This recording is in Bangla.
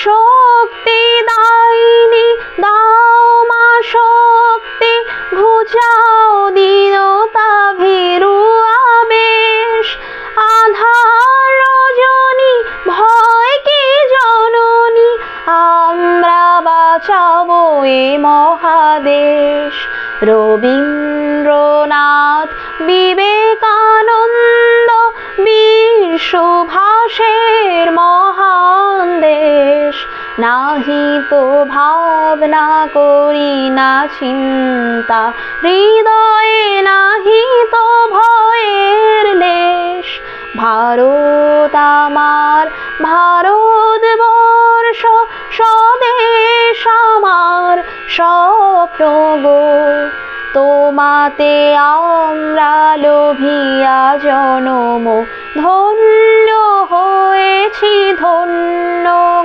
শক্তি দাইনি দাও মা শক্তি, ঘুচাও দীনতা ভীরু আবেশ। আধার রজনী ভয় কি জননী, আমরা বাঁচাবো এ মহাদেশ। রবীন্দ্রনাথ, বিবেকানন্দ, বীর সুভাষের মহান দেশ। নাহিত ভাবনা করি না চিন্তা, হৃদয়ে নাহিত ভয়ের লেশ। ভারত আমার ভারতবর্ষ, স্বদেশ আমার স্বপ্ন গো। তোমাতে আমরা লোভিয়া জনম, ধন্য হয়েছি ধন্য।